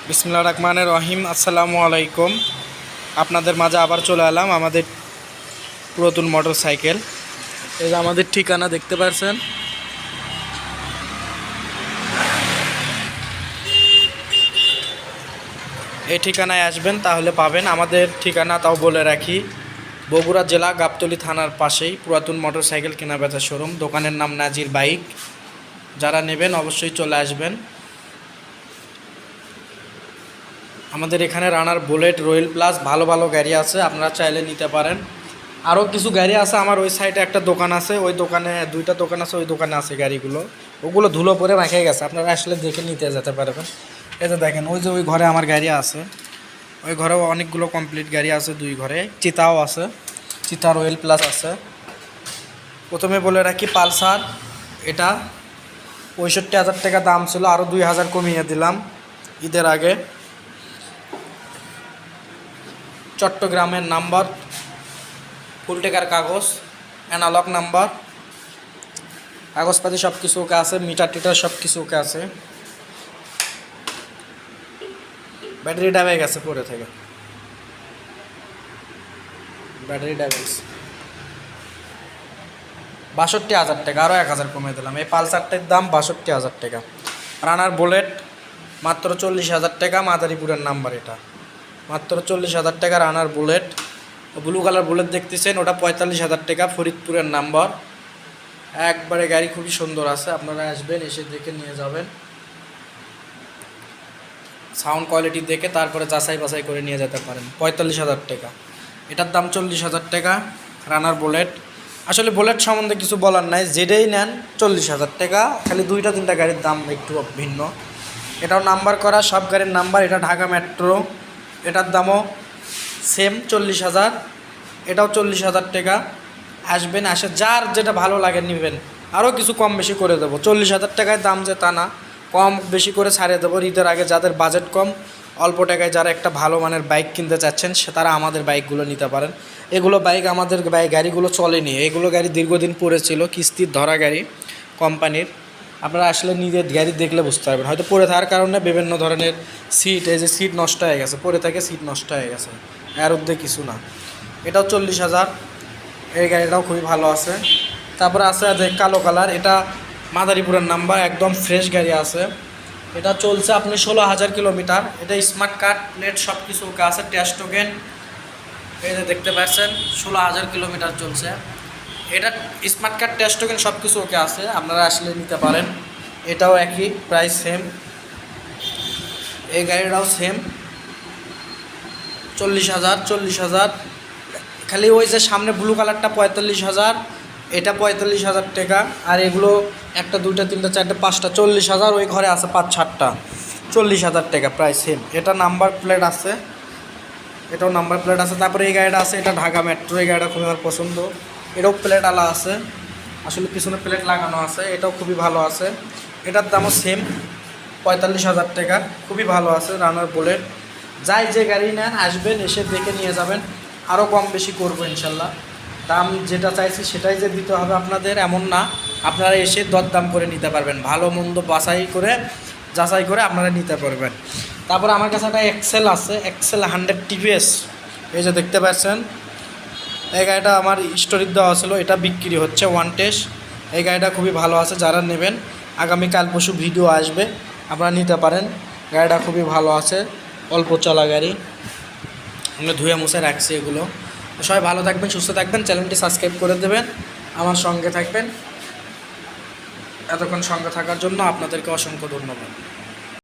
বিসমিল্লাহির রহমানির রহিম। আসসালামু আলাইকুম। আপনাদের মাঝে আবার চলে এলাম আমাদের পুরাতন মোটর সাইকেল। এই যে আমাদের ঠিকানা দেখতে পাচ্ছেন। এই ঠিকানায় আসবেন তাহলে পাবেন। আমাদের ঠিকানা তাও বলে রাখি, বগুড়া জেলা গাবতলী থানার পাশেই পুরাতন মোটর সাইকেল কেনা বেচা শোরুম। দোকানের নাম নাজির বাইক। যারা নেবেন অবশ্যই চলে আসবেন। আমাদের এখানে রানার, বুলেট, রয়্যাল প্লাস ভালো ভালো গাড়ি আছে, আপনারা চাইলে নিতে পারেন। আরও কিছু গাড়ি আছে আমার ওই সাইডে একটা দোকান আছে, ওই দোকানে দুইটা দোকান আছে, ওই দোকানে আছে গাড়িগুলো। ওগুলো ধুলো পরে রেখে গেছে, আপনারা আসলে দেখে নিতে যেতে পারবেন। এই যে দেখেন, ওই যে ওই ঘরে আমার গাড়ি আছে, ওই ঘরেও অনেকগুলো কমপ্লিট গাড়ি আছে, দুই ঘরে চিতাও আছে, চিতা রয়্যাল প্লাস আছে। প্রথমে বলে রাখি, পালসার এটা 65,000 টাকা দাম ছিল, আরও 2,000 কমিয়ে দিলাম ঈদের আগে। চট্টগ্রামের নাম্বার, ফুল টেকার কাগজ, অ্যানালগ নাম্বার, কাগজপাতি সব কিছু ওকে আছে, মিটার টিটার সব কিছু ওকে আছে। ব্যাটারি ডাবে গেছে পরে থেকে, ব্যাটারি ডাবে গেছে। 62,000 টাকা, আরও 1,000 কমিয়ে দিলাম। এই পালসারটার দাম 62,000 টাকা। রানার বুলেট মাত্র 40,000 টাকা, মাদারীপুরের নাম্বার এটা, মাত্র 40,000 টাকা রানার বুলেট। ব্লু কালার বুলেট দেখতেছেন, ওটা 45,000 টাকা, ফরিদপুরের নাম্বার। একবারে গাড়ি খুবই সুন্দর আছে, আপনারা আসবেন, এসে দেখে নিয়ে যাবেন, সাউন্ড কোয়ালিটি দেখে তারপরে যাচাই বাছাই করে নিয়ে যেতে পারেন। 45,000 টাকা, এটার দাম 40,000 টাকা রানার বুলেট। আসলে বুলেট সম্বন্ধে কিছু বলার নাই, যেটাই নেন 40,000 টাকা, খালি দুইটা তিনটা গাড়ির দাম একটু ভিন্ন। এটাও নাম্বার করা, সব গাড়ির নাম্বার। এটা ঢাকা মেট্রো, এটার দামও সেম 40,000, এটাও 40,000 টাকা। আসবেন, আসে যার যেটা ভালো লাগে নেবেন, আরও কিছু কম বেশি করে দেবো। 40,000 টাকায় দাম যে তা না, কম বেশি করে ছাড়িয়ে দেবো ঈদের আগে। যাদের বাজেট কম, অল্প টাকায় যারা একটা ভালো মানের বাইক কিনতে চাচ্ছেন, তারা আমাদের বাইকগুলো নিতে পারেন। এগুলো বাইক আমাদের গাড়িগুলো চলেনি, এগুলো গাড়ি দীর্ঘদিন পড়েছিল, কিস্তির ধরা গাড়ি কোম্পানির। আপনারা আসলে নিজের গাড়ি দেখলে বুঝতে পারবেন, হয়তো পড়ে থাকার কারণে বিভিন্ন ধরনের সিট, এই যে সিট নষ্ট হয়ে গেছে, পড়ে থেকে সিট নষ্ট হয়ে গেছে, এর মধ্যে কিছু না। এটাও 40,000, এই গাড়িটাও খুবই ভালো আছে। তারপরে আছে যে কালো কালার, এটা মাদারীপুরের নাম্বার, একদম ফ্রেশ গাড়ি আছে। এটা চলছে আপনি 16,000 কিলোমিটার। এটা স্মার্ট কার্ড, প্লেট সব কিছু ওকে আছে, টেস্ট টোকেন এই যে দেখতে পাচ্ছেন, 16,000 কিলোমিটার চলছে। এটা স্মার্ট কার্ড, টেস্ট টোকেন সব কিছু ওকে আছে, আপনারা আসলে নিতে পারেন। এটাও একই প্রাইস, সেম। এই গাড়িটাও সেম 40,000। খালি ওই যে সামনে ব্লু কালারটা 45,000, এটা 45,000 টাকা। আর এগুলো একটা, দুইটা, তিনটা, চারটে, পাঁচটা 40,000, ওই ঘরে আছে 5-6টা 40,000 টাকা, প্রায় সেম। এটা নাম্বার প্লেট আছে, এটাও নাম্বার প্লেট আছে। তারপরে এই গাড়িটা আছে, এটা ঢাকা মেট্রো, এই গাড়িটা খুবই আমার পছন্দ। এটাও প্লেট আলা আছে, আসলে পিছনে প্লেট লাগানো আছে, এটাও খুবই ভালো আছে। এটার দামও সেম 45,000 টাকা, খুবই ভালো আছে রানার বুলেট। যাই যে গাড়ি নেন, আসবেন, এসে দেখে নিয়ে যাবেন, আরও কম বেশি করবো ইনশাল্লাহ। দাম যেটা চাইছি সেটাই যে দিতে হবে আপনাদের এমন না, আপনারা এসে দরদাম করে নিতে পারবেন, ভালো মন্দ যাচাই করে আপনারা নিতে পারবেন। তারপর আমার কাছে একটা এক্সেল আছে, এক্সেল 100 TVS, এই যে দেখতে পাচ্ছেন। এই গাড়িটা আমার স্টোরির দেওয়া ছিল, এটা বিক্রি হচ্ছে, ওয়ান টেস্ট। এই গাড়িটা খুবই ভালো আছে, যারা নেবেন আগামীকাল পরশু ভিডিও আসবে, আপনারা নিতে পারেন। গাড়িটা খুবই ভালো আছে, অল্প চলা গাড়ি, আমরা ধুয়ে মুছে রাখছি এগুলো। সবাই ভালো থাকবেন, সুস্থ থাকবেন, চ্যানেলটি সাবস্ক্রাইব করে দেবেন, আমার সঙ্গে থাকবেন। এতক্ষণ সঙ্গে থাকার জন্য আপনাদেরকে অসংখ্য ধন্যবাদ।